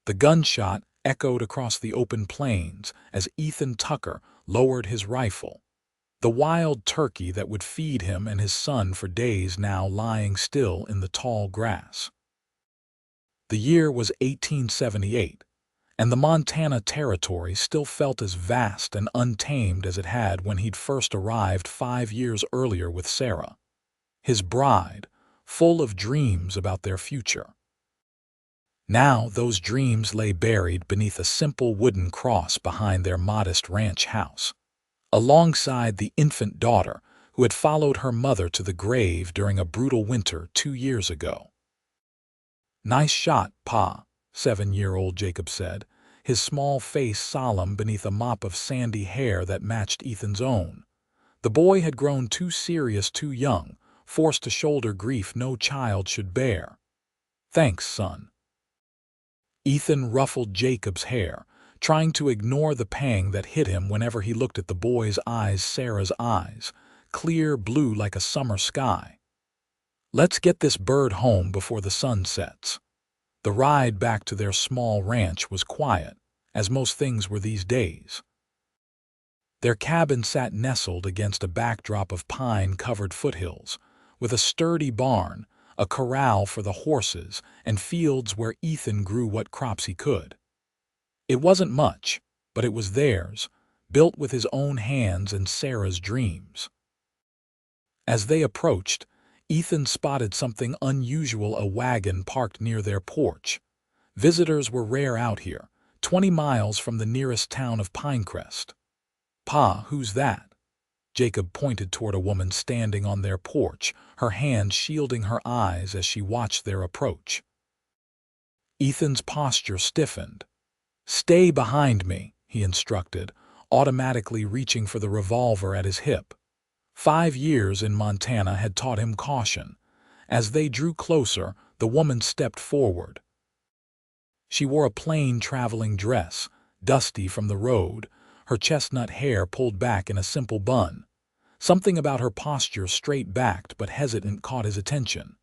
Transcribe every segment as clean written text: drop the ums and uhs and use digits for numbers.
The gunshot echoed across the open plains as Ethan Tucker lowered his rifle. The wild turkey that would feed him and his son for days now lying still in the tall grass. The year was 1878, and the Montana Territory still felt as vast and untamed as it had when he'd first arrived 5 years earlier with Sarah, his bride, full of dreams about their future. Now those dreams lay buried beneath a simple wooden cross behind their modest ranch house, alongside the infant daughter who had followed her mother to the grave during a brutal winter 2 years ago. "Nice shot, Pa," 7-year-old Jacob said, his small face solemn beneath a mop of sandy hair that matched Ethan's own. The boy had grown too serious too young, forced to shoulder grief no child should bear. "Thanks, son." Ethan ruffled Jacob's hair, trying to ignore the pang that hit him whenever he looked at the boy's eyes, Sarah's eyes, clear blue like a summer sky. "Let's get this bird home before the sun sets." The ride back to their small ranch was quiet, as most things were these days. Their cabin sat nestled against a backdrop of pine-covered foothills, with a sturdy barn, a corral for the horses, and fields where Ethan grew what crops he could. It wasn't much, but it was theirs, built with his own hands and Sarah's dreams. As they approached, Ethan spotted something unusual: a wagon parked near their porch. Visitors were rare out here, 20 miles from the nearest town of Pinecrest. "Pa, who's that?" Jacob pointed toward a woman standing on their porch, her hand shielding her eyes as she watched their approach. Ethan's posture stiffened. "Stay behind me," he instructed, automatically reaching for the revolver at his hip. 5 years in Montana had taught him caution. As they drew closer, the woman stepped forward. She wore a plain traveling dress, dusty from the road, her chestnut hair pulled back in a simple bun. Something about her posture, straight-backed but hesitant, caught his attention.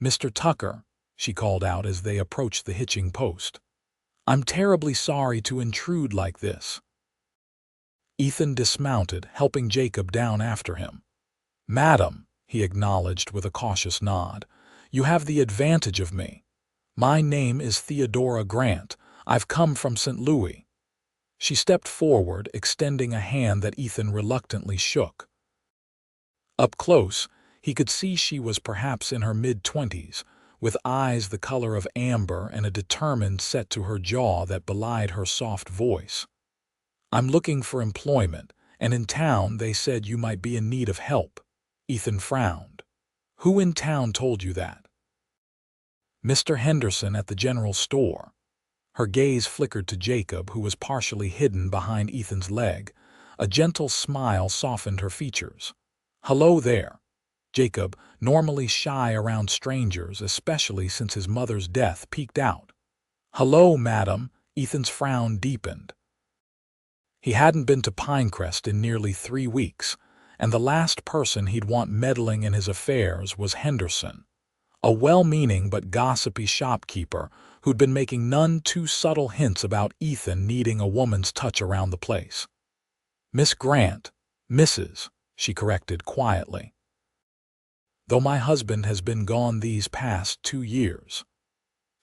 "Mr. Tucker," she called out as they approached the hitching post. "I'm terribly sorry to intrude like this." Ethan dismounted, helping Jacob down after him. "Madam," he acknowledged with a cautious nod, "you have the advantage of me. My name is Theodora Grant. I've come from St. Louis." She stepped forward, extending a hand that Ethan reluctantly shook. Up close, he could see she was perhaps in her mid-20s, with eyes the color of amber and a determined set to her jaw that belied her soft voice. "I'm looking for employment, and in town they said you might be in need of help." Ethan frowned. "Who in town told you that?" "Mr. Henderson at the general store." Her gaze flickered to Jacob, who was partially hidden behind Ethan's leg. A gentle smile softened her features. "Hello there." Jacob, normally shy around strangers, especially since his mother's death, peeked out. "Hello, madam." Ethan's frown deepened. He hadn't been to Pinecrest in nearly 3 weeks, and the last person he'd want meddling in his affairs was Henderson, a well-meaning but gossipy shopkeeper who'd been making none too subtle hints about Ethan needing a woman's touch around the place. "Miss Grant, Mrs.," she corrected quietly. "Though my husband has been gone these past 2 years."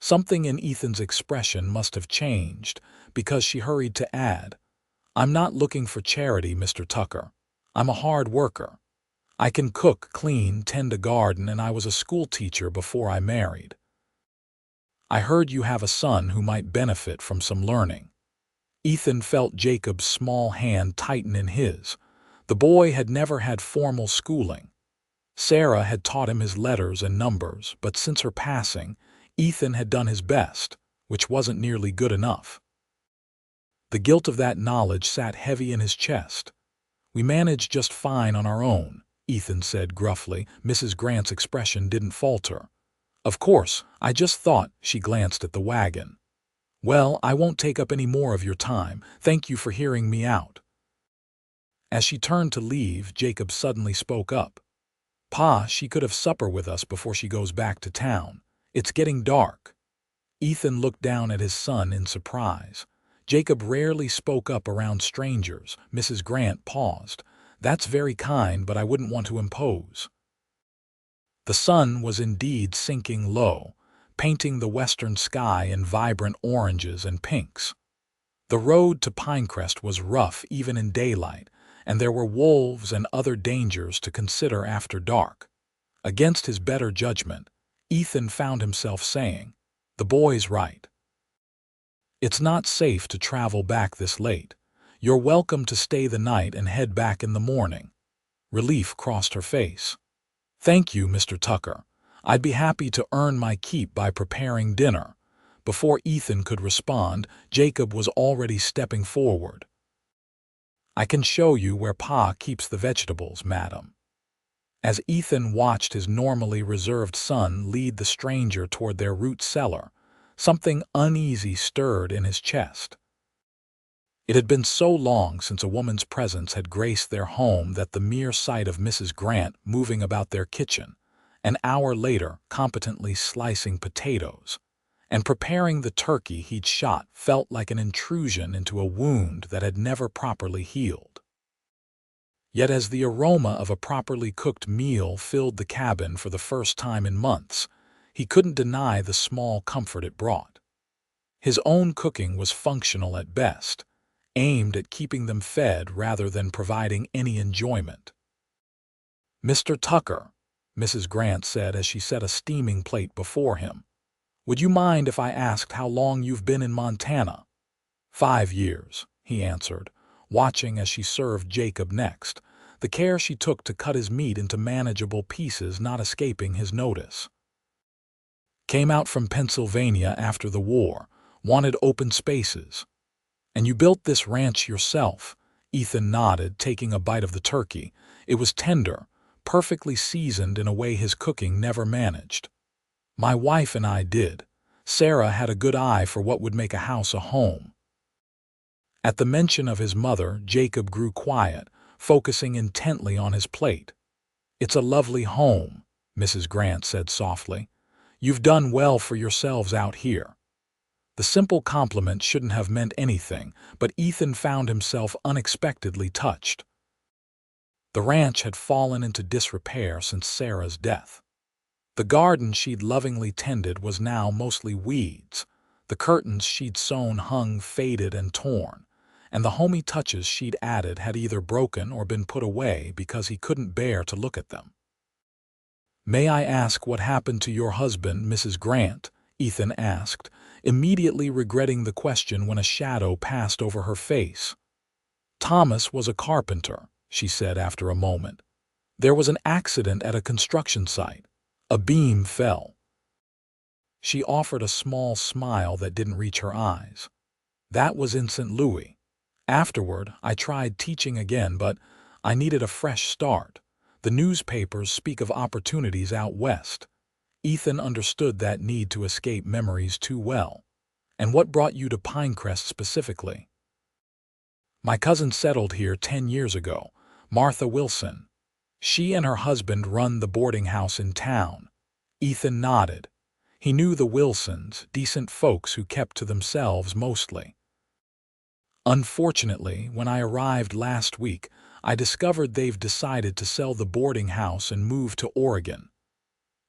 Something in Ethan's expression must have changed, because she hurried to add, "I'm not looking for charity, Mr. Tucker. I'm a hard worker. I can cook, clean, tend a garden, and I was a school teacher before I married. I heard you have a son who might benefit from some learning." Ethan felt Jacob's small hand tighten in his. The boy had never had formal schooling. Sarah had taught him his letters and numbers, but since her passing, Ethan had done his best, which wasn't nearly good enough. The guilt of that knowledge sat heavy in his chest. "We managed just fine on our own," Ethan said gruffly. Mrs. Grant's expression didn't falter. "Of course, I just thought," she glanced at the wagon. "Well, I won't take up any more of your time. Thank you for hearing me out." As she turned to leave, Jacob suddenly spoke up. "Pa, she could have supper with us before she goes back to town. It's getting dark." Ethan looked down at his son in surprise. Jacob rarely spoke up around strangers. Mrs. Grant paused. That's very kind, but I wouldn't want to impose. The sun was indeed sinking low, painting the western sky in vibrant oranges and pinks. The road to Pinecrest was rough even in daylight, and there were wolves and other dangers to consider after dark. Against his better judgment, Ethan found himself saying, "The boy's right. It's not safe to travel back this late. You're welcome to stay the night and head back in the morning." Relief crossed her face. "Thank you, Mr. Tucker. I'd be happy to earn my keep by preparing dinner." Before Ethan could respond, Jacob was already stepping forward. "I can show you where Pa keeps the vegetables, madam." As Ethan watched his normally reserved son lead the stranger toward their root cellar, something uneasy stirred in his chest. It had been so long since a woman's presence had graced their home that the mere sight of Mrs. Grant moving about their kitchen, an hour later competently slicing potatoes, and preparing the turkey he'd shot felt like an intrusion into a wound that had never properly healed. Yet as the aroma of a properly cooked meal filled the cabin for the first time in months, he couldn't deny the small comfort it brought. His own cooking was functional at best, aimed at keeping them fed rather than providing any enjoyment. "Mr. Tucker," Mrs. Grant said as she set a steaming plate before him, "would you mind if I asked how long you've been in Montana?" "5 years," he answered, watching as she served Jacob next, the care she took to cut his meat into manageable pieces not escaping his notice. "Came out from Pennsylvania after the war, wanted open spaces." "And you built this ranch yourself?" Ethan nodded, taking a bite of the turkey. It was tender, perfectly seasoned in a way his cooking never managed. "My wife and I did. Sarah had a good eye for what would make a house a home." At the mention of his mother, Jacob grew quiet, focusing intently on his plate. "It's a lovely home," Mrs. Grant said softly. "You've done well for yourselves out here." The simple compliment shouldn't have meant anything, but Ethan found himself unexpectedly touched. The ranch had fallen into disrepair since Sarah's death. The garden she'd lovingly tended was now mostly weeds, the curtains she'd sewn hung faded and torn, and the homey touches she'd added had either broken or been put away because he couldn't bear to look at them. "May I ask what happened to your husband, Mrs. Grant?" Ethan asked, immediately regretting the question when a shadow passed over her face. "Thomas was a carpenter," she said after a moment. "There was an accident at a construction site. A beam fell." She offered a small smile that didn't reach her eyes. "That was in St. Louis. Afterward, I tried teaching again, but I needed a fresh start. The newspapers speak of opportunities out west." Ethan understood that need to escape memories too well. "And what brought you to Pinecrest specifically?" "My cousin settled here 10 years ago, Martha Wilson. She and her husband run the boarding house in town." Ethan nodded. He knew the Wilsons, decent folks who kept to themselves mostly. "Unfortunately, when I arrived last week, I discovered they've decided to sell the boarding house and move to Oregon."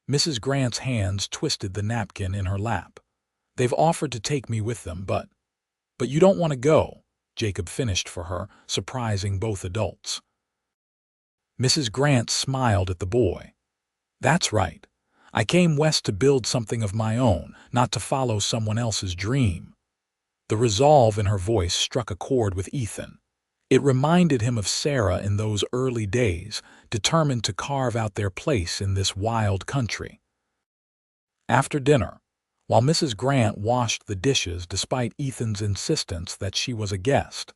Mrs. Grant's hands twisted the napkin in her lap. "They've offered to take me with them, but you don't want to go," Jacob finished for her, surprising both adults. Mrs. Grant smiled at the boy. "That's right. I came west to build something of my own, not to follow someone else's dream." The resolve in her voice struck a chord with Ethan. It reminded him of Sarah in those early days, determined to carve out their place in this wild country. After dinner, while Mrs. Grant washed the dishes despite Ethan's insistence that she was a guest,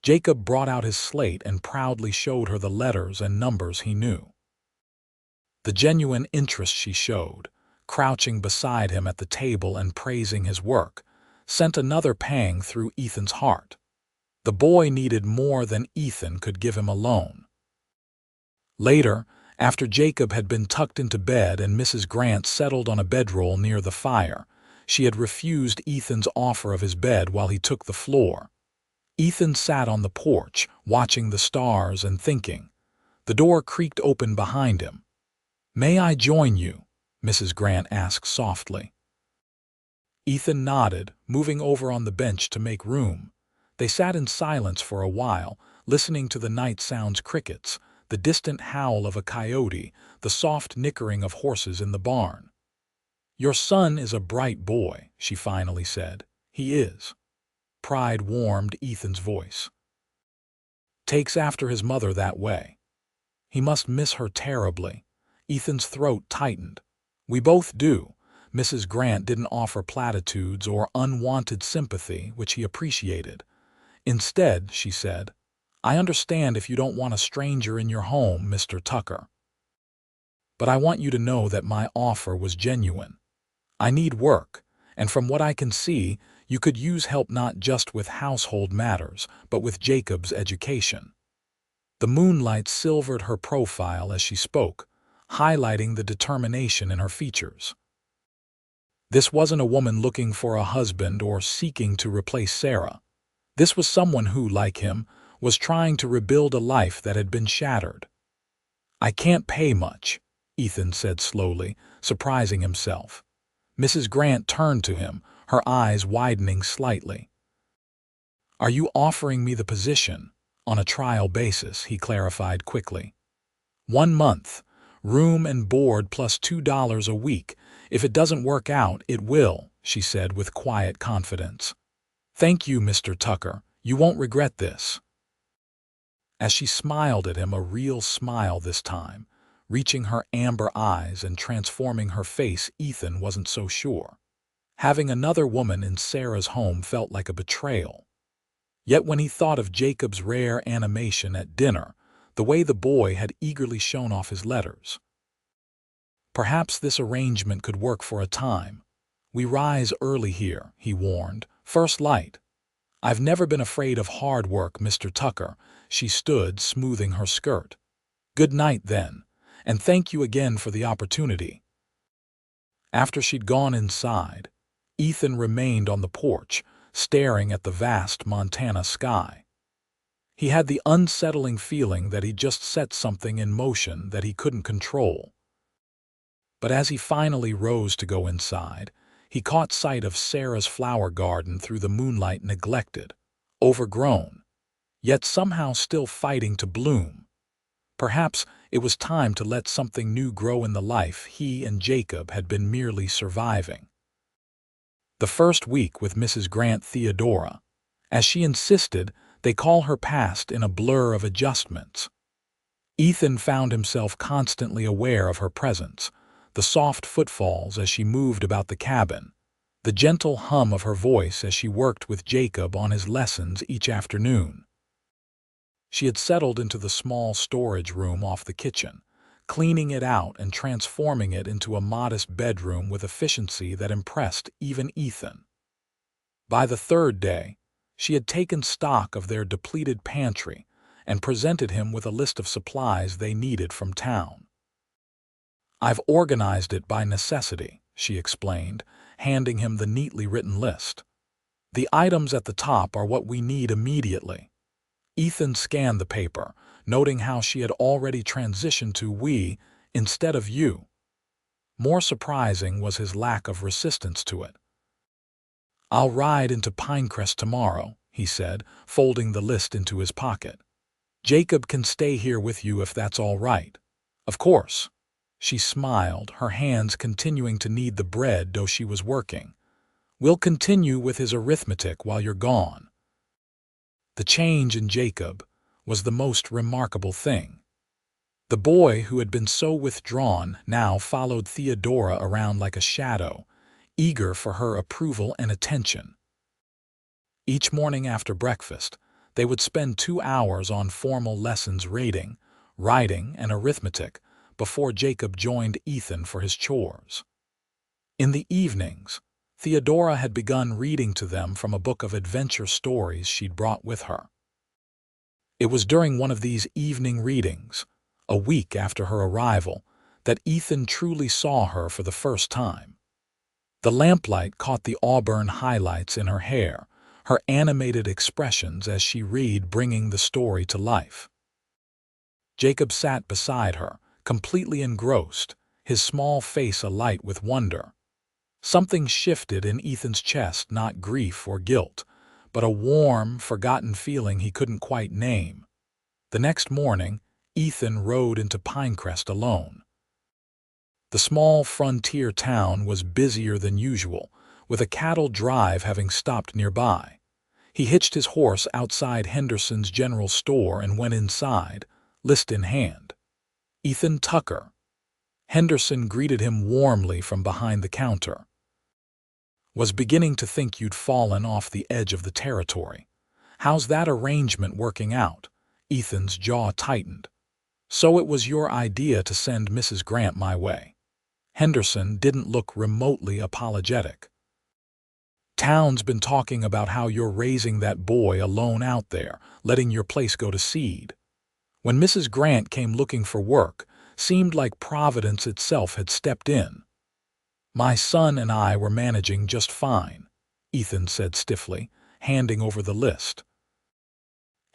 Jacob brought out his slate and proudly showed her the letters and numbers he knew. The genuine interest she showed, crouching beside him at the table and praising his work, sent another pang through Ethan's heart. The boy needed more than Ethan could give him alone. Later, after Jacob had been tucked into bed and Mrs. Grant settled on a bedroll near the fire, She had refused Ethan's offer of his bed while he took the floor. Ethan sat on the porch, watching the stars and thinking. The door creaked open behind him. "May I join you?" Mrs. Grant asked softly. Ethan nodded, moving over on the bench to make room. They sat in silence for a while, listening to the night sounds: crickets, the distant howl of a coyote, the soft nickering of horses in the barn. "Your son is a bright boy," she finally said. "He is." Pride warmed Ethan's voice. "Takes after his mother that way. He must miss her terribly." Ethan's throat tightened. "We both do." Mrs. Grant didn't offer platitudes or unwanted sympathy, which he appreciated. Instead, she said, "I understand if you don't want a stranger in your home, Mr. Tucker. But I want you to know that my offer was genuine. I need work, and from what I can see, you could use help not just with household matters, but with Jacob's education." The moonlight silvered her profile as she spoke, highlighting the determination in her features. This wasn't a woman looking for a husband or seeking to replace Sarah. This was someone who, like him, was trying to rebuild a life that had been shattered. "I can't pay much," Ethan said slowly, surprising himself. Mrs. Grant turned to him, her eyes widening slightly. "Are you offering me the position?" "On a trial basis," he clarified quickly. "1 month, room and board plus $2 a week. If it doesn't work out, it will," she said with quiet confidence. "Thank you, Mr. Tucker. You won't regret this." As she smiled at him, a real smile this time, reaching her amber eyes and transforming her face, Ethan wasn't so sure. Having another woman in Sarah's home felt like a betrayal. Yet when he thought of Jacob's rare animation at dinner, the way the boy had eagerly shown off his letters. Perhaps this arrangement could work for a time. "We rise early here," he warned. "First light." "I've never been afraid of hard work, Mr. Tucker." She stood, smoothing her skirt. "Good night, then, and thank you again for the opportunity." After she'd gone inside, Ethan remained on the porch, staring at the vast Montana sky. He had the unsettling feeling that he'd just set something in motion that he couldn't control. But as he finally rose to go inside, he caught sight of Sarah's flower garden through the moonlight, neglected, overgrown, yet somehow still fighting to bloom. Perhaps it was time to let something new grow in the life he and Jacob had been merely surviving. The first week with Mrs. Grant, Theodora, as she insisted they call her past in a blur of adjustments. Ethan found himself constantly aware of her presence, the soft footfalls as she moved about the cabin, the gentle hum of her voice as she worked with Jacob on his lessons each afternoon. She had settled into the small storage room off the kitchen, cleaning it out and transforming it into a modest bedroom with efficiency that impressed even Ethan. By the third day, she had taken stock of their depleted pantry and presented him with a list of supplies they needed from town. "I've organized it by necessity," she explained, handing him the neatly written list. "The items at the top are what we need immediately." Ethan scanned the paper, noting how she had already transitioned to "we" instead of "you." More surprising was his lack of resistance to it. "I'll ride into Pinecrest tomorrow," he said, folding the list into his pocket. "Jacob can stay here with you if that's all right." "Of course." She smiled, her hands continuing to knead the bread dough she was working. "We'll continue with his arithmetic while you're gone." The change in Jacob was the most remarkable thing. The boy who had been so withdrawn now followed Theodora around like a shadow, eager for her approval and attention. Each morning after breakfast, they would spend 2 hours on formal lessons reading, writing, and arithmetic before Jacob joined Ethan for his chores. In the evenings, Theodora had begun reading to them from a book of adventure stories she'd brought with her. It was during one of these evening readings, a week after her arrival, that Ethan truly saw her for the first time. The lamplight caught the auburn highlights in her hair, her animated expressions as she read, bringing the story to life. Jacob sat beside her, completely engrossed, his small face alight with wonder. Something shifted in Ethan's chest, not grief or guilt, but a warm, forgotten feeling he couldn't quite name. The next morning, Ethan rode into Pinecrest alone. The small frontier town was busier than usual, with a cattle drive having stopped nearby. He hitched his horse outside Henderson's general store and went inside, list in hand. "Ethan Tucker." Henderson greeted him warmly from behind the counter. "Was beginning to think you'd fallen off the edge of the territory. How's that arrangement working out?" Ethan's jaw tightened. "So it was your idea to send Mrs. Grant my way." Henderson didn't look remotely apologetic. "Town's been talking about how you're raising that boy alone out there, letting your place go to seed. When Mrs. Grant came looking for work, seemed like Providence itself had stepped in." "My son and I were managing just fine," Ethan said stiffly, handing over the list.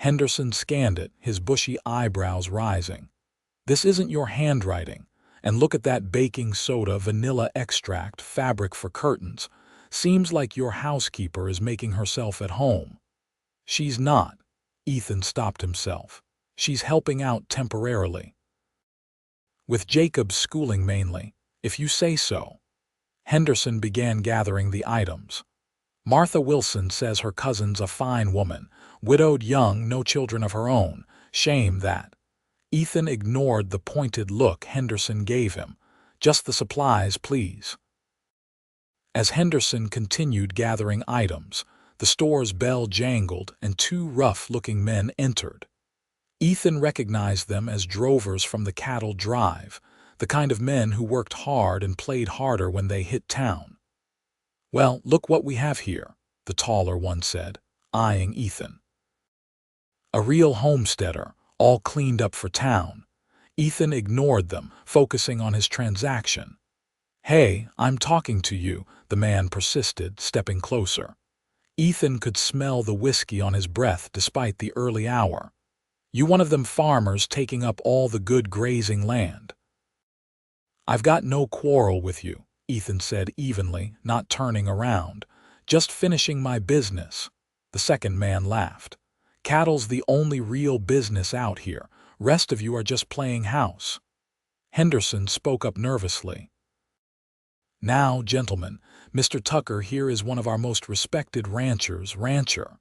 Henderson scanned it, his bushy eyebrows rising. "This isn't your handwriting. And look at that baking soda, vanilla extract, fabric for curtains. Seems like your housekeeper is making herself at home." "She's not." Ethan stopped himself. "She's helping out temporarily." "With Jacob's schooling mainly, if you say so." Henderson began gathering the items. "Martha Wilson says her cousin's a fine woman, widowed young, no children of her own. Shame that." Ethan ignored the pointed look Henderson gave him. "Just the supplies, please." As Henderson continued gathering items, the store's bell jangled and two rough-looking men entered. Ethan recognized them as drovers from the cattle drive, the kind of men who worked hard and played harder when they hit town. "Well, look what we have here," the taller one said, eyeing Ethan. "A real homesteader, all cleaned up for town." Ethan ignored them, focusing on his transaction. "Hey, I'm talking to you," the man persisted, stepping closer. Ethan could smell the whiskey on his breath despite the early hour. "You one of them farmers taking up all the good grazing land?" "I've got no quarrel with you," Ethan said evenly, not turning around. "Just finishing my business." The second man laughed. "Cattle's the only real business out here. Rest of you are just playing house." Henderson spoke up nervously. "Now, gentlemen, Mr. Tucker here is one of our most respected rancher."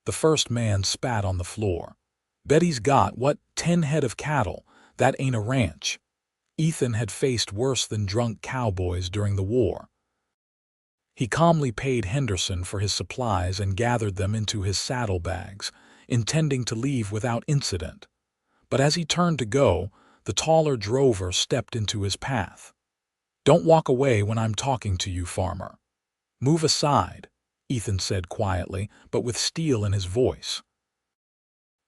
The first man spat on the floor. "Bet he's got, what, 10 head of cattle? That ain't a ranch." Ethan had faced worse than drunk cowboys during the war. He calmly paid Henderson for his supplies and gathered them into his saddlebags, intending to leave without incident. But as he turned to go, the taller drover stepped into his path. "Don't walk away when I'm talking to you, farmer." "Move aside," Ethan said quietly, but with steel in his voice.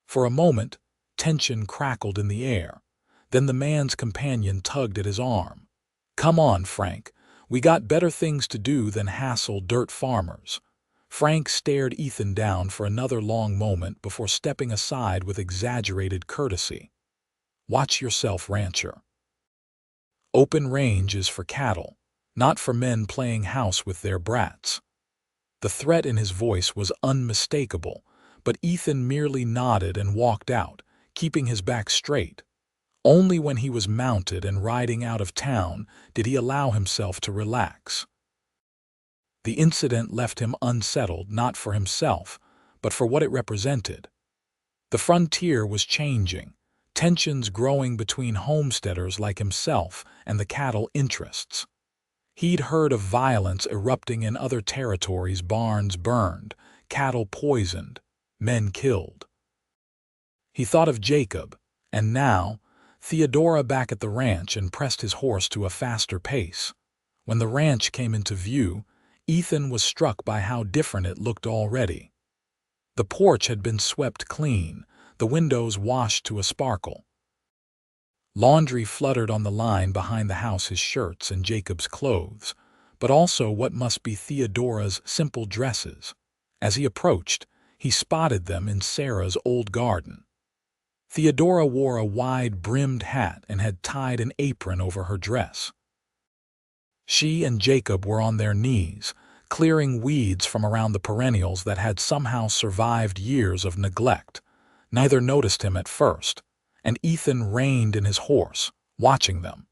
For a moment, tension crackled in the air. Then the man's companion tugged at his arm. "Come on, Frank. We got better things to do than hassle dirt farmers." Frank stared Ethan down for another long moment before stepping aside with exaggerated courtesy. "Watch yourself, rancher. Open range is for cattle, not for men playing house with their brats." The threat in his voice was unmistakable, but Ethan merely nodded and walked out, keeping his back straight. Only when he was mounted and riding out of town did he allow himself to relax. The incident left him unsettled, not for himself, but for what it represented. The frontier was changing, tensions growing between homesteaders like himself and the cattle interests. He'd heard of violence erupting in other territories, barns burned, cattle poisoned, men killed. He thought of Jacob, and now, Theodora back at the ranch, and pressed his horse to a faster pace. When the ranch came into view, Ethan was struck by how different it looked already. The porch had been swept clean, the windows washed to a sparkle. Laundry fluttered on the line behind the house, his shirts and Jacob's clothes, but also what must be Theodora's simple dresses. As he approached, he spotted them in Sarah's old garden. Theodora wore a wide-brimmed hat and had tied an apron over her dress. She and Jacob were on their knees, clearing weeds from around the perennials that had somehow survived years of neglect. Neither noticed him at first, and Ethan reined in his horse, watching them.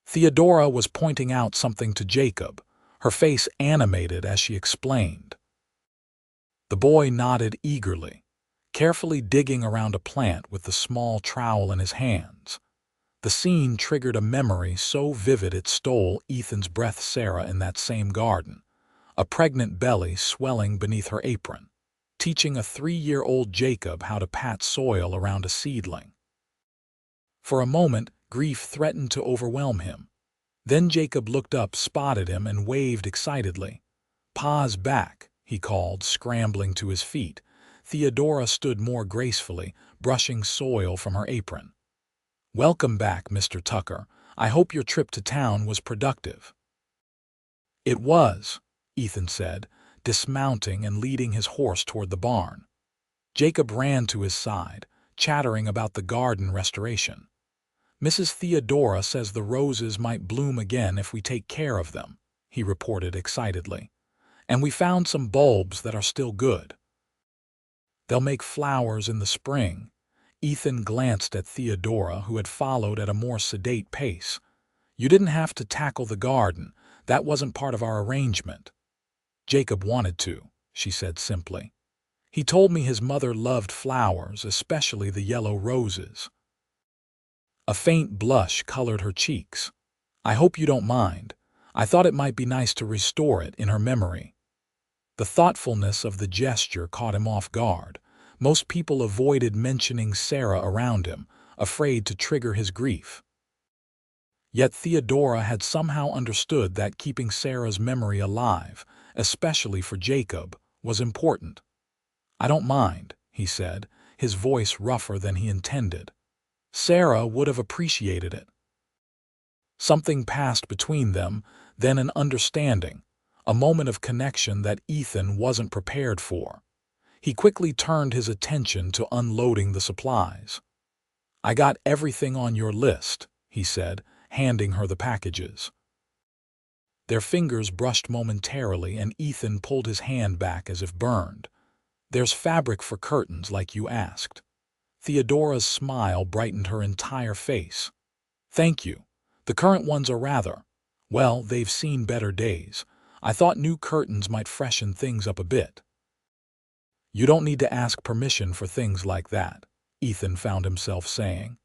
Theodora was pointing out something to Jacob, her face animated as she explained. The boy nodded eagerly, carefully digging around a plant with the small trowel in his hands. The scene triggered a memory so vivid it stole Ethan's breath. Sarah in that same garden, a pregnant belly swelling beneath her apron, teaching a 3-year-old Jacob how to pat soil around a seedling. For a moment, grief threatened to overwhelm him. Then Jacob looked up, spotted him, and waved excitedly. "Pa's back," he called, scrambling to his feet. Theodora stood more gracefully, brushing soil from her apron. "Welcome back, Mr. Tucker. I hope your trip to town was productive." "It was," Ethan said, dismounting and leading his horse toward the barn. Jacob ran to his side, chattering about the garden restoration. "Mrs. Theodora says the roses might bloom again if we take care of them," he reported excitedly. "And we found some bulbs that are still good. They'll make flowers in the spring." Ethan glanced at Theodora, who had followed at a more sedate pace. "You didn't have to tackle the garden. That wasn't part of our arrangement." "Jacob wanted to," she said simply. "He told me his mother loved flowers, especially the yellow roses." A faint blush colored her cheeks. "I hope you don't mind. I thought it might be nice to restore it in her memory." The thoughtfulness of the gesture caught him off guard. Most people avoided mentioning Sarah around him, afraid to trigger his grief. Yet Theodora had somehow understood that keeping Sarah's memory alive, especially for Jacob, was important. "I don't mind," he said, his voice rougher than he intended. "Sarah would have appreciated it." Something passed between them, then an understanding, a moment of connection that Ethan wasn't prepared for. He quickly turned his attention to unloading the supplies. "I got everything on your list," he said, handing her the packages. Their fingers brushed momentarily, and Ethan pulled his hand back as if burned. "There's fabric for curtains like you asked." Theodora's smile brightened her entire face. "Thank you. The current ones are rather, well, they've seen better days. I thought new curtains might freshen things up a bit." "You don't need to ask permission for things like that," Ethan found himself saying.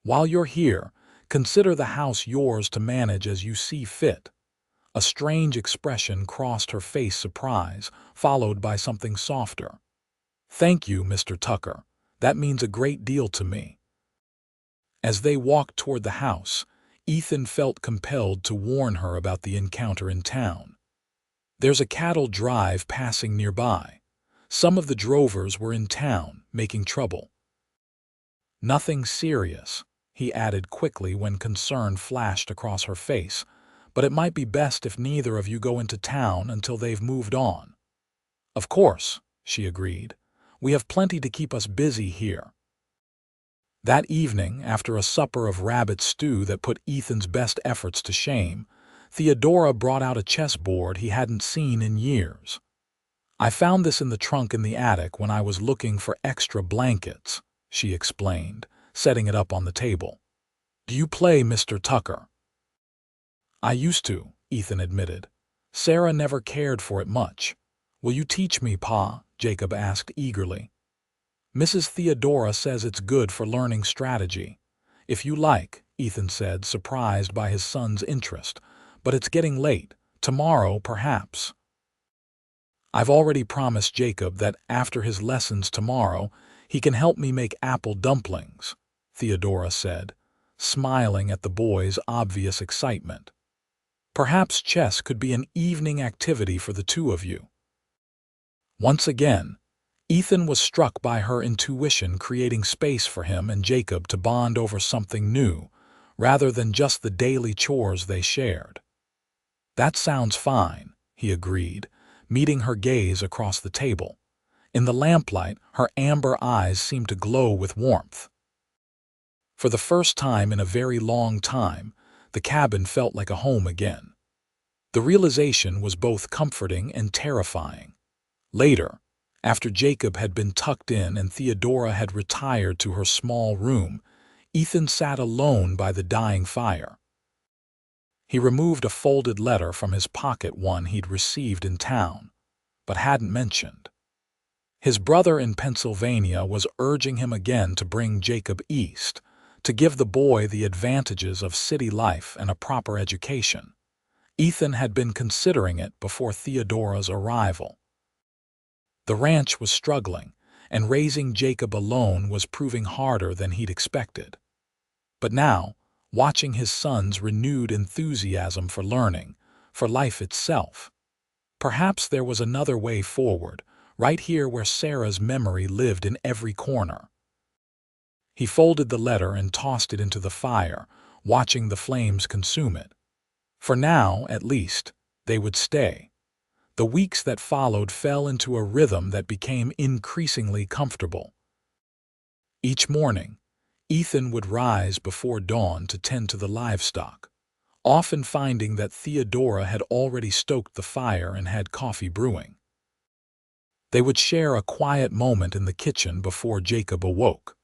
"While you're here, consider the house yours to manage as you see fit." A strange expression crossed her face, surprise, followed by something softer. "Thank you, Mr. Tucker. That means a great deal to me." As they walked toward the house, Ethan felt compelled to warn her about the encounter in town. "There's a cattle drive passing nearby. Some of the drovers were in town, making trouble." "Nothing serious," he added quickly when concern flashed across her face, "but it might be best if neither of you go into town until they've moved on." "Of course," she agreed. "We have plenty to keep us busy here." That evening, after a supper of rabbit stew that put Ethan's best efforts to shame, Theodora brought out a chessboard he hadn't seen in years. "I found this in the trunk in the attic when I was looking for extra blankets," she explained, setting it up on the table. "Do you play, Mr. Tucker?" "I used to," Ethan admitted. "Sarah never cared for it much." "Will you teach me, Pa?" Jacob asked eagerly. "Mrs. Theodora says it's good for learning strategy." "If you like," Ethan said, surprised by his son's interest. "But it's getting late. Tomorrow, perhaps." "I've already promised Jacob that after his lessons tomorrow, he can help me make apple dumplings," Theodora said, smiling at the boy's obvious excitement. "Perhaps chess could be an evening activity for the two of you." Once again, Ethan was struck by her intuition, creating space for him and Jacob to bond over something new, rather than just the daily chores they shared. That sounds fine, he agreed, meeting her gaze across the table. In the lamplight, her amber eyes seemed to glow with warmth. For the first time in a very long time, the cabin felt like a home again. The realization was both comforting and terrifying. Later, after Jacob had been tucked in and Theodora had retired to her small room, Ethan sat alone by the dying fire. He removed a folded letter from his pocket, one he'd received in town, but hadn't mentioned. His brother in Pennsylvania was urging him again to bring Jacob east, to give the boy the advantages of city life and a proper education. Ethan had been considering it before Theodora's arrival. The ranch was struggling, and raising Jacob alone was proving harder than he'd expected. But now, watching his son's renewed enthusiasm for learning, for life itself, perhaps there was another way forward, right here where Sarah's memory lived in every corner. He folded the letter and tossed it into the fire, watching the flames consume it. For now, at least, they would stay. The weeks that followed fell into a rhythm that became increasingly comfortable. Each morning, Ethan would rise before dawn to tend to the livestock, often finding that Theodora had already stoked the fire and had coffee brewing. They would share a quiet moment in the kitchen before Jacob awoke,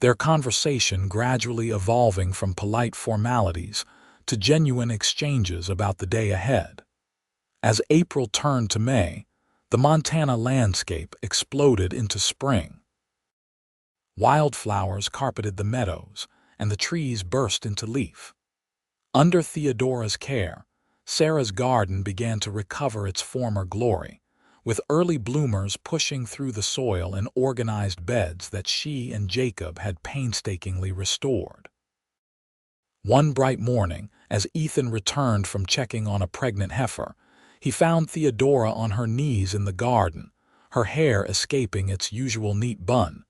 their conversation gradually evolving from polite formalities to genuine exchanges about the day ahead. As April turned to May, the Montana landscape exploded into spring. Wildflowers carpeted the meadows, and the trees burst into leaf. Under Theodora's care, Sarah's garden began to recover its former glory, with early bloomers pushing through the soil in organized beds that she and Jacob had painstakingly restored. One bright morning, as Ethan returned from checking on a pregnant heifer, he found Theodora on her knees in the garden, her hair escaping its usual neat bun,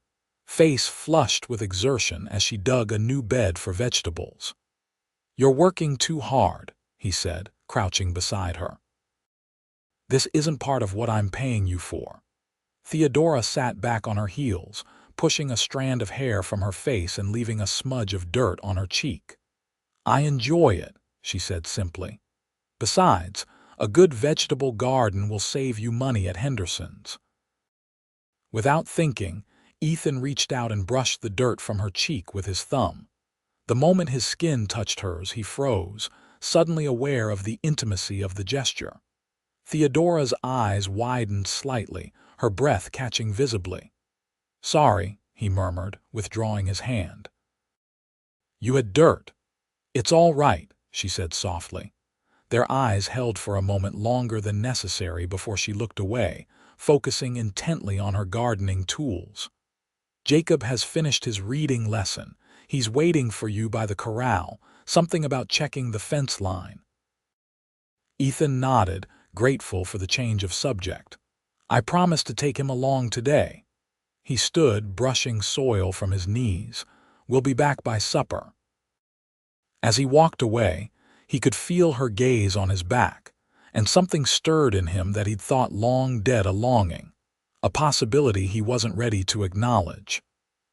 face flushed with exertion as she dug a new bed for vegetables. "You're working too hard," he said, crouching beside her. "This isn't part of what I'm paying you for." Theodora sat back on her heels, pushing a strand of hair from her face and leaving a smudge of dirt on her cheek. "I enjoy it," she said simply. "Besides, a good vegetable garden will save you money at Henderson's." Without thinking, Ethan reached out and brushed the dirt from her cheek with his thumb. The moment his skin touched hers, he froze, suddenly aware of the intimacy of the gesture. Theodora's eyes widened slightly, her breath catching visibly. "Sorry," he murmured, withdrawing his hand. "You had dirt." "It's all right," she said softly. Their eyes held for a moment longer than necessary before she looked away, focusing intently on her gardening tools. "Jacob has finished his reading lesson. He's waiting for you by the corral, something about checking the fence line." Ethan nodded, grateful for the change of subject. "I promised to take him along today." He stood, brushing soil from his knees. "We'll be back by supper." As he walked away, he could feel her gaze on his back, and something stirred in him that he'd thought long dead, a longing, a possibility he wasn't ready to acknowledge.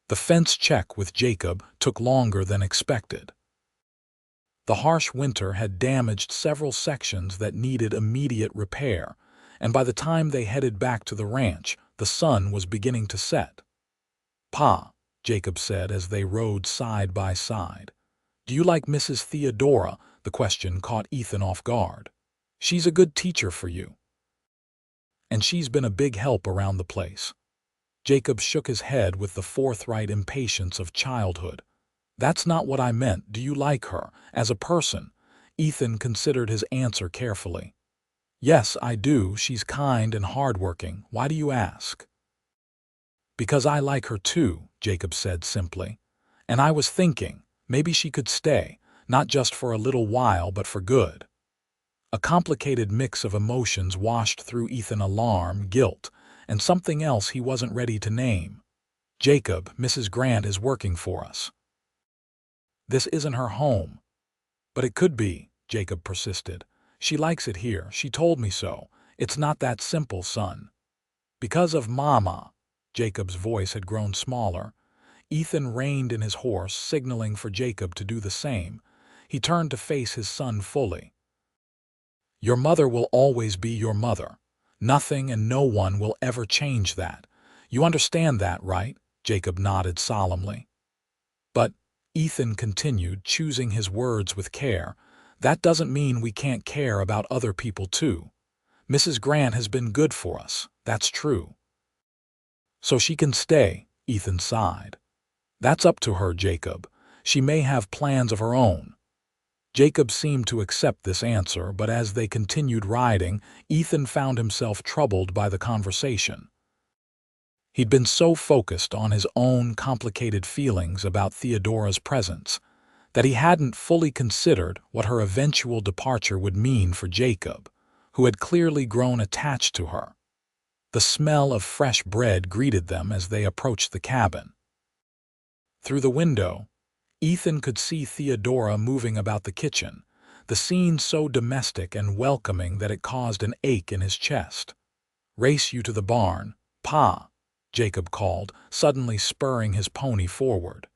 The fence check with Jacob took longer than expected. The harsh winter had damaged several sections that needed immediate repair, and by the time they headed back to the ranch, the sun was beginning to set. "Pa," Jacob said as they rode side by side. "Do you like Mrs. Theodora?" The question caught Ethan off guard. "She's a good teacher for you. And she's been a big help around the place." Jacob shook his head with the forthright impatience of childhood. "That's not what I meant. Do you like her, as a person?" Ethan considered his answer carefully. "Yes, I do. She's kind and hardworking. Why do you ask?" "Because I like her too," Jacob said simply. "And I was thinking, maybe she could stay, not just for a little while but for good." A complicated mix of emotions washed through Ethan: alarm, guilt, and something else he wasn't ready to name. "Jacob, Mrs. Grant is working for us." "This isn't her home." "But it could be," Jacob persisted. She likes it here. She told me so. It's not that simple, son. Because of Mama. Jacob's voice had grown smaller. Ethan reined in his horse, signaling for Jacob to do the same. He turned to face his son fully. Your mother will always be your mother. Nothing and no one will ever change that. You understand that, right? Jacob nodded solemnly. But, Ethan continued, choosing his words with care, that doesn't mean we can't care about other people too. Mrs. Grant has been good for us, that's true. So she can stay, Ethan sighed. That's up to her, Jacob. She may have plans of her own. Jacob seemed to accept this answer, but as they continued riding, Ethan found himself troubled by the conversation. He'd been so focused on his own complicated feelings about Theodora's presence that he hadn't fully considered what her eventual departure would mean for Jacob, who had clearly grown attached to her. The smell of fresh bread greeted them as they approached the cabin. Through the window, Ethan could see Theodora moving about the kitchen, the scene so domestic and welcoming that it caused an ache in his chest. "Race you to the barn, Pa," Jacob called, suddenly spurring his pony forward.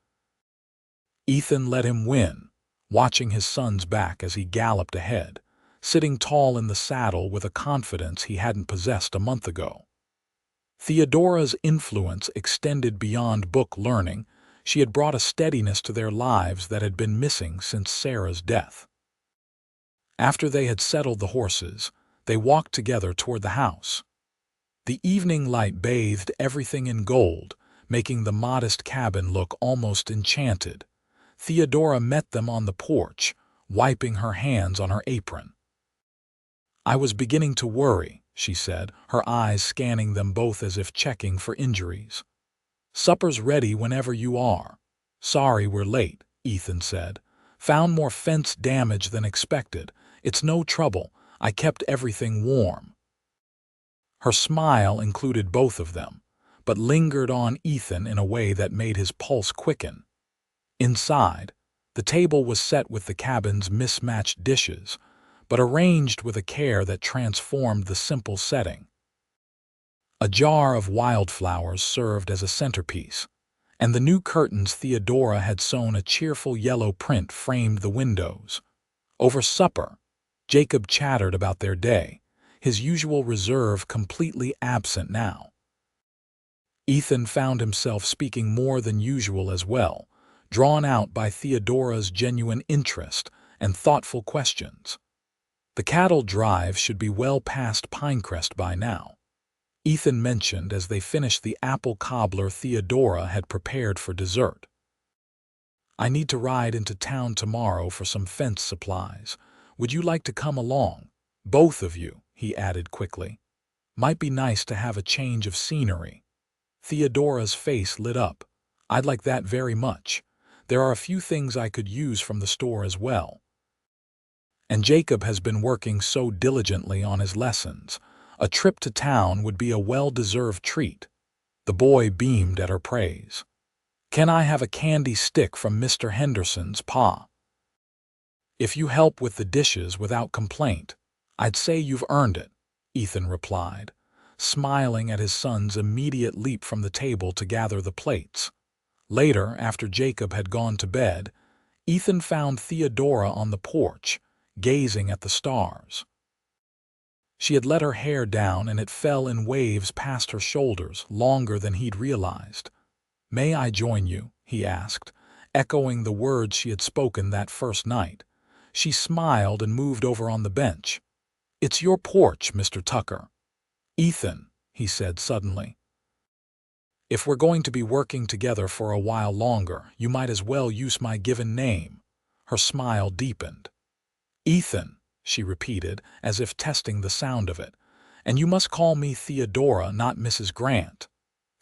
Ethan let him win, watching his son's back as he galloped ahead, sitting tall in the saddle with a confidence he hadn't possessed a month ago. Theodora's influence extended beyond book learning. She had brought a steadiness to their lives that had been missing since Sarah's death. After they had settled the horses, they walked together toward the house. The evening light bathed everything in gold, making the modest cabin look almost enchanted. Theodora met them on the porch, wiping her hands on her apron. "I was beginning to worry," she said, her eyes scanning them both as if checking for injuries. "Supper's ready whenever you are." "Sorry we're late," Ethan said. "Found more fence damage than expected. It's no trouble. I kept everything warm." Her smile included both of them, but lingered on Ethan in a way that made his pulse quicken. Inside, the table was set with the cabin's mismatched dishes, but arranged with a care that transformed the simple setting. A jar of wildflowers served as a centerpiece, and the new curtains Theodora had sewn a cheerful yellow print framed the windows. Over supper, Jacob chattered about their day, his usual reserve completely absent now. Ethan found himself speaking more than usual as well, drawn out by Theodora's genuine interest and thoughtful questions. The cattle drive should be well past Pinecrest by now, Ethan mentioned as they finished the apple cobbler Theodora had prepared for dessert. "I need to ride into town tomorrow for some fence supplies. Would you like to come along? Both of you," he added quickly. "Might be nice to have a change of scenery." Theodora's face lit up. "I'd like that very much. There are a few things I could use from the store as well. And Jacob has been working so diligently on his lessons. A trip to town would be a well-deserved treat." The boy beamed at her praise. "Can I have a candy stick from Mr. Henderson's, Pa? If you help with the dishes without complaint, I'd say you've earned it," Ethan replied, smiling at his son's immediate leap from the table to gather the plates. Later, after Jacob had gone to bed, Ethan found Theodora on the porch, gazing at the stars. She had let her hair down and it fell in waves past her shoulders, longer than he'd realized. "May I join you?" he asked, echoing the words she had spoken that first night. She smiled and moved over on the bench. "It's your porch, Mr. Tucker." "Ethan," he said suddenly, "if we're going to be working together for a while longer, you might as well use my given name." Her smile deepened. "Ethan," she repeated, as if testing the sound of it. "And you must call me Theodora, not Mrs. Grant."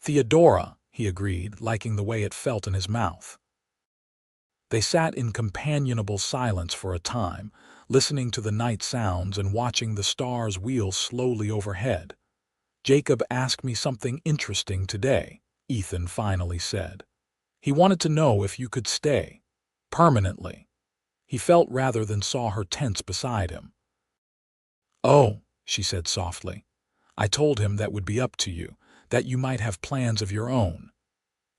"Theodora," he agreed, liking the way it felt in his mouth. They sat in companionable silence for a time, listening to the night sounds and watching the stars wheel slowly overhead. "Jacob asked me something interesting today," Ethan finally said. "He wanted to know if you could stay. Permanently." He felt rather than saw her tense beside him. "Oh," she said softly. "I told him that would be up to you, that you might have plans of your own."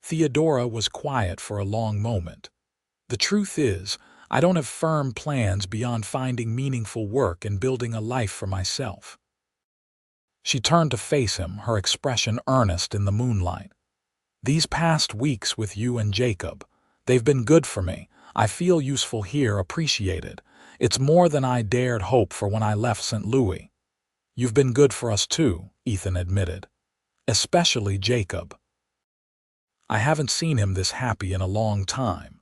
Theodora was quiet for a long moment. "The truth is, I don't have firm plans beyond finding meaningful work and building a life for myself." She turned to face him, her expression earnest in the moonlight. "These past weeks with you and Jacob, they've been good for me. I feel useful here, appreciated. It's more than I dared hope for when I left St. Louis." "You've been good for us too," Ethan admitted. "Especially Jacob. I haven't seen him this happy in a long time."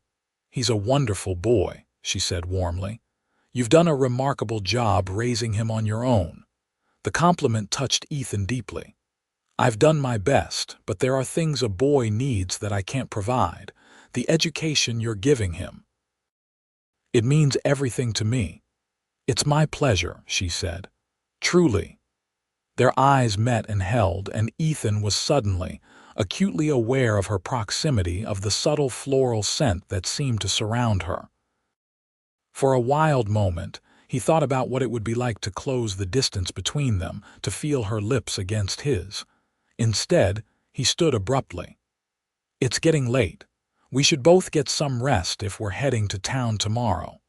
"He's a wonderful boy," she said warmly. "You've done a remarkable job raising him on your own." The compliment touched Ethan deeply. "I've done my best, but there are things a boy needs that I can't provide. The education you're giving him. It means everything to me." "It's my pleasure," she said. "Truly." Their eyes met and held, and Ethan was suddenly, acutely aware of her proximity, of the subtle floral scent that seemed to surround her. For a wild moment, he thought about what it would be like to close the distance between them, to feel her lips against his. Instead, he stood abruptly. "It's getting late. We should both get some rest if we're heading to town tomorrow."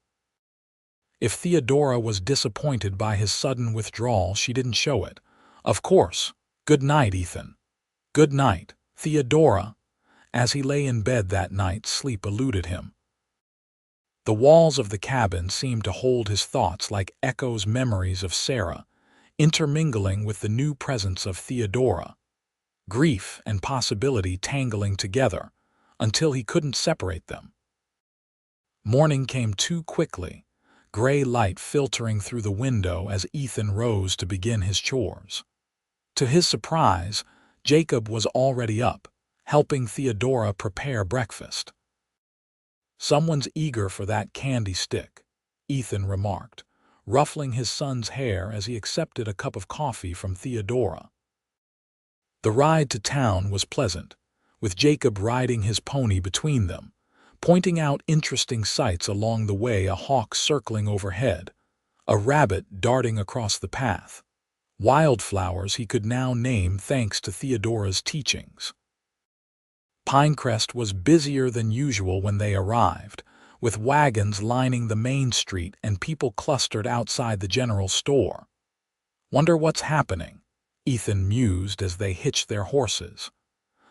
If Theodora was disappointed by his sudden withdrawal, she didn't show it. "Of course. Good night, Ethan." "Good night, Theodora." As he lay in bed that night, sleep eluded him. The walls of the cabin seemed to hold his thoughts like echoes, memories of Sarah, intermingling with the new presence of Theodora. Grief and possibility tangling together, until he couldn't separate them. Morning came too quickly, gray light filtering through the window as Ethan rose to begin his chores. To his surprise, Jacob was already up, helping Theodora prepare breakfast. "Someone's eager for that candy stick," Ethan remarked, ruffling his son's hair as he accepted a cup of coffee from Theodora. The ride to town was pleasant, with Jacob riding his pony between them, pointing out interesting sights along the way, a hawk circling overhead, a rabbit darting across the path, wildflowers he could now name thanks to Theodora's teachings. Pinecrest was busier than usual when they arrived, with wagons lining the main street and people clustered outside the general store. "Wonder what's happening," Ethan mused as they hitched their horses.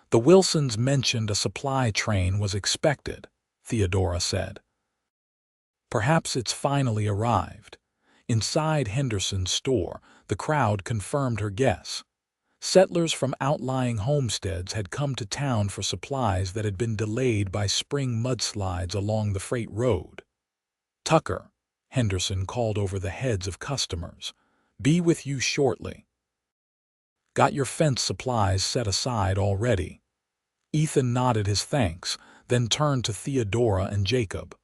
"The Wilsons mentioned a supply train was expected," Theodora said. "Perhaps it's finally arrived." Inside Henderson's store, the crowd confirmed her guess. Settlers from outlying homesteads had come to town for supplies that had been delayed by spring mudslides along the freight road. "Tucker," Henderson called over the heads of customers, "be with you shortly." "Got your fence supplies set aside already?" Ethan nodded his thanks, then turned to Theodora and Jacob.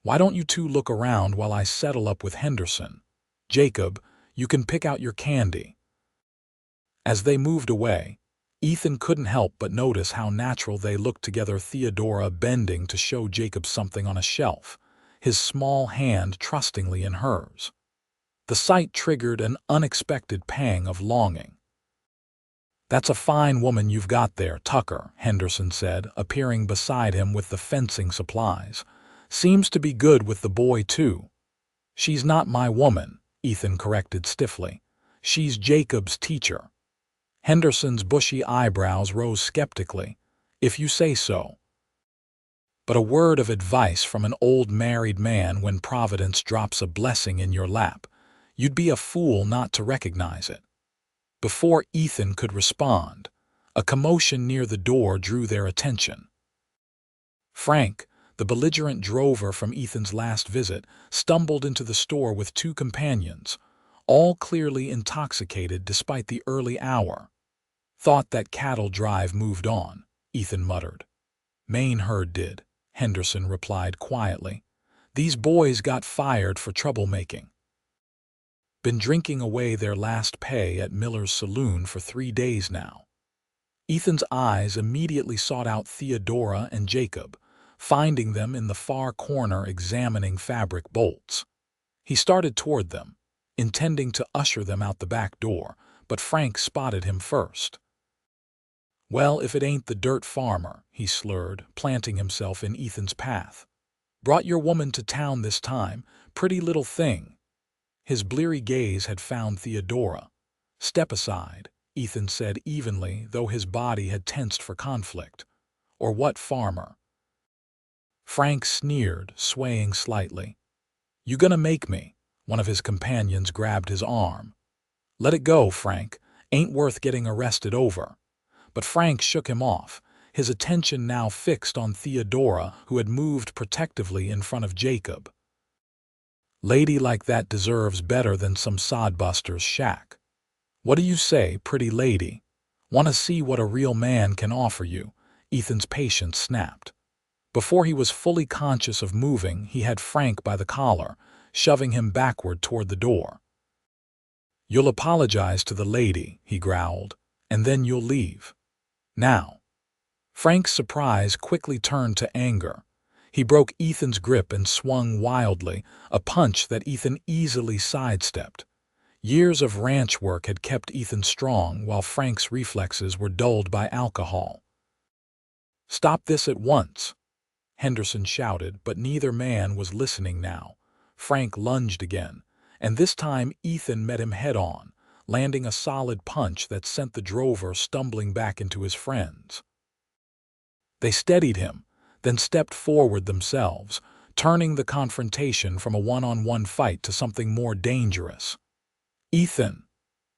"Why don't you two look around while I settle up with Henderson? Jacob, you can pick out your candy." As they moved away, Ethan couldn't help but notice how natural they looked together, Theodora bending to show Jacob something on a shelf, his small hand trustingly in hers. The sight triggered an unexpected pang of longing. "That's a fine woman you've got there, Tucker," Henderson said, appearing beside him with the fencing supplies. "Seems to be good with the boy, too." "She's not my woman," Ethan corrected stiffly. "She's Jacob's teacher." Henderson's bushy eyebrows rose skeptically. "If you say so." "But a word of advice from an old married man: when Providence drops a blessing in your lap, you'd be a fool not to recognize it." Before Ethan could respond, a commotion near the door drew their attention. Frank, the belligerent drover from Ethan's last visit, stumbled into the store with two companions, all clearly intoxicated despite the early hour. "Thought that cattle drive moved on," Ethan muttered. "Main herd did," Henderson replied quietly. "These boys got fired for troublemaking. Been drinking away their last pay at Miller's saloon for 3 days now." Ethan's eyes immediately sought out Theodora and Jacob, finding them in the far corner examining fabric bolts. He started toward them, intending to usher them out the back door, but Frank spotted him first. "Well, if it ain't the dirt farmer," he slurred, planting himself in Ethan's path. "Brought your woman to town this time, pretty little thing." His bleary gaze had found Theodora. "Step aside," Ethan said evenly, though his body had tensed for conflict. "Or what farmer?" Frank sneered, swaying slightly. "You gonna make me?" One of his companions grabbed his arm. "Let it go, Frank. Ain't worth getting arrested over." But Frank shook him off, his attention now fixed on Theodora, who had moved protectively in front of Jacob. "Lady like that deserves better than some sodbuster's shack. What do you say, pretty lady? Want to see what a real man can offer you?" Ethan's patience snapped. Before he was fully conscious of moving, he had Frank by the collar, shoving him backward toward the door. "You'll apologize to the lady," he growled, "and then you'll leave. Now." Frank's surprise quickly turned to anger. He broke Ethan's grip and swung wildly, a punch that Ethan easily sidestepped. Years of ranch work had kept Ethan strong, while Frank's reflexes were dulled by alcohol. "Stop this at once," Henderson shouted, but neither man was listening now. Frank lunged again, and this time Ethan met him head-on, landing a solid punch that sent the drover stumbling back into his friends. They steadied him, then stepped forward themselves, turning the confrontation from a one-on-one fight to something more dangerous. "Ethan!"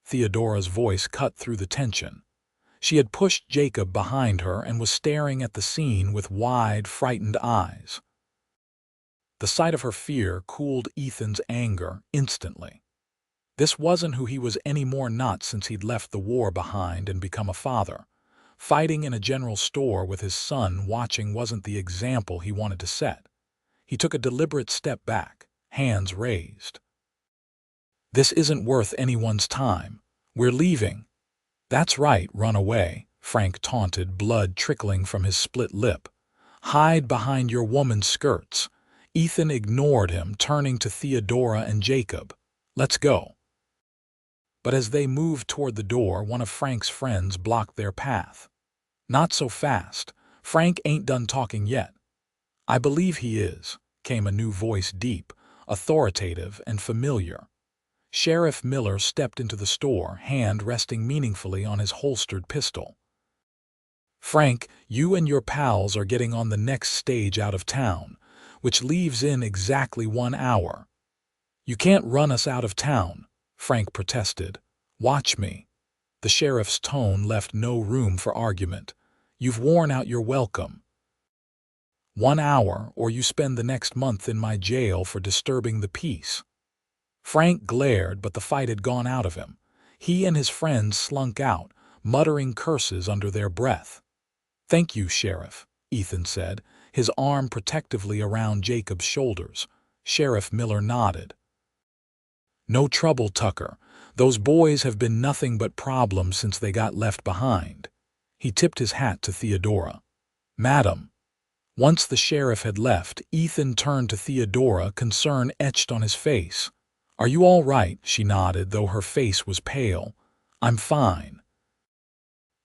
Theodora's voice cut through the tension. She had pushed Jacob behind her and was staring at the scene with wide, frightened eyes. The sight of her fear cooled Ethan's anger instantly. This wasn't who he was any more not since he'd left the war behind and become a father. Fighting in a general store with his son watching wasn't the example he wanted to set. He took a deliberate step back, hands raised. "This isn't worth anyone's time. We're leaving." "That's right, run away," Frank taunted, blood trickling from his split lip. "Hide behind your woman's skirts." Ethan ignored him, turning to Theodora and Jacob. "Let's go." But as they moved toward the door, one of Frank's friends blocked their path. "Not so fast. Frank ain't done talking yet." "I believe he is," came a new voice, deep, authoritative, and familiar. Sheriff Miller stepped into the store, hand resting meaningfully on his holstered pistol. "Frank, you and your pals are getting on the next stage out of town, which leaves in exactly 1 hour." "You can't run us out of town," Frank protested. "Watch me." The sheriff's tone left no room for argument. "You've worn out your welcome. 1 hour, or you spend the next month in my jail for disturbing the peace." Frank glared, but the fight had gone out of him. He and his friends slunk out, muttering curses under their breath. "Thank you, Sheriff," Ethan said, his arm protectively around Jacob's shoulders. Sheriff Miller nodded. "No trouble, Tucker. Those boys have been nothing but problems since they got left behind." He tipped his hat to Theodora. "Madam." Once the sheriff had left, Ethan turned to Theodora, concern etched on his face. "Are you all right?" She nodded, though her face was pale. "I'm fine."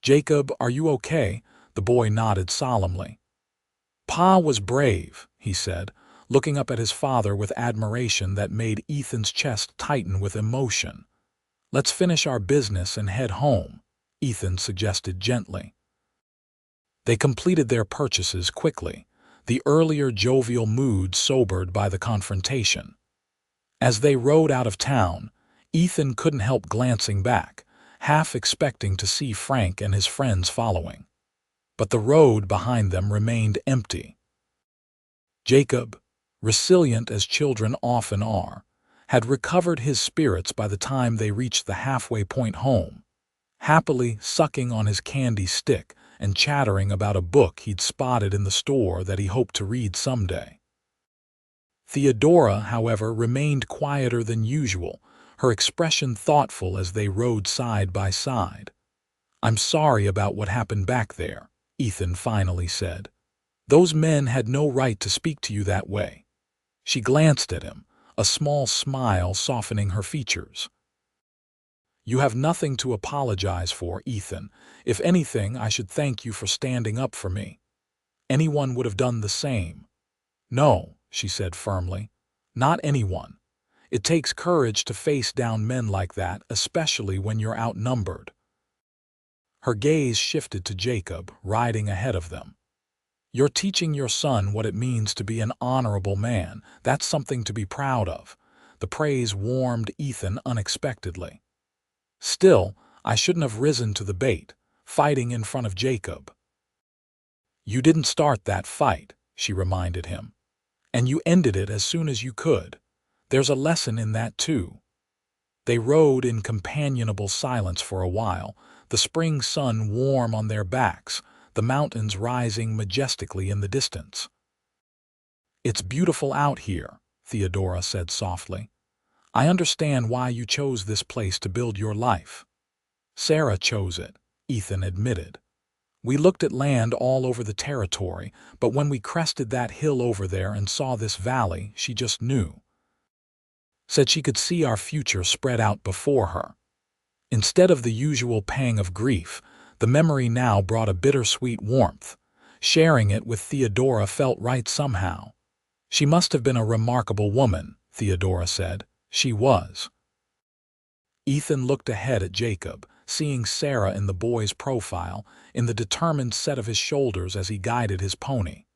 "Jacob, are you okay?" The boy nodded solemnly. "Pa was brave," he said, looking up at his father with admiration that made Ethan's chest tighten with emotion. "Let's finish our business and head home," Ethan suggested gently. They completed their purchases quickly, the earlier jovial mood sobered by the confrontation. As they rode out of town, Ethan couldn't help glancing back, half expecting to see Frank and his friends following. But the road behind them remained empty. Jacob, resilient as children often are, had recovered his spirits by the time they reached the halfway point home, happily sucking on his candy stick and chattering about a book he'd spotted in the store that he hoped to read someday. Theodora, however, remained quieter than usual, her expression thoughtful as they rode side by side. "I'm sorry about what happened back there," Ethan finally said. "Those men had no right to speak to you that way." She glanced at him, a small smile softening her features. "You have nothing to apologize for, Ethan. If anything, I should thank you for standing up for me. Anyone would have done the same." "No," she said firmly. "Not anyone. It takes courage to face down men like that, especially when you're outnumbered." Her gaze shifted to Jacob, riding ahead of them. "You're teaching your son what it means to be an honorable man. That's something to be proud of." The praise warmed Ethan unexpectedly. "Still, I shouldn't have risen to the bait, fighting in front of Jacob." "You didn't start that fight," she reminded him. "And you ended it as soon as you could. There's a lesson in that, too." They rode in companionable silence for a while, the spring sun warm on their backs, the mountains rising majestically in the distance. "It's beautiful out here," Theodora said softly. "I understand why you chose this place to build your life." "Sarah chose it," Ethan admitted. "We looked at land all over the territory, but when we crested that hill over there and saw this valley, she just knew. Said she could see our future spread out before her." Instead of the usual pang of grief, the memory now brought a bittersweet warmth. Sharing it with Theodora felt right somehow. "She must have been a remarkable woman," Theodora said. "She was." Ethan looked ahead at Jacob, seeing Sarah in the boy's profile, in the determined set of his shoulders as he guided his pony.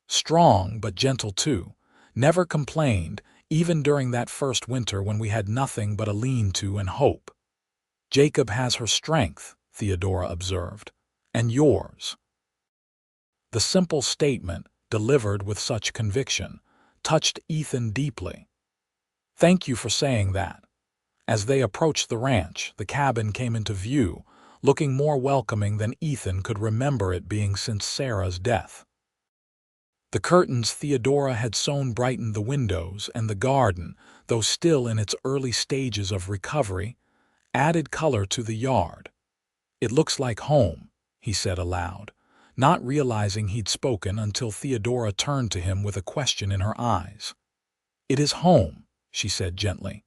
Strong but gentle too, never complained, even during that first winter when we had nothing but a lean-to and hope. "Jacob has her strength," Theodora observed, "and yours." The simple statement, delivered with such conviction, touched Ethan deeply. "Thank you for saying that." As they approached the ranch, the cabin came into view, looking more welcoming than Ethan could remember it being since Sarah's death. The curtains Theodora had sewn brightened the windows, and the garden, though still in its early stages of recovery, added color to the yard. "It looks like home," he said aloud, not realizing he'd spoken until Theodora turned to him with a question in her eyes. "It is home," she said gently.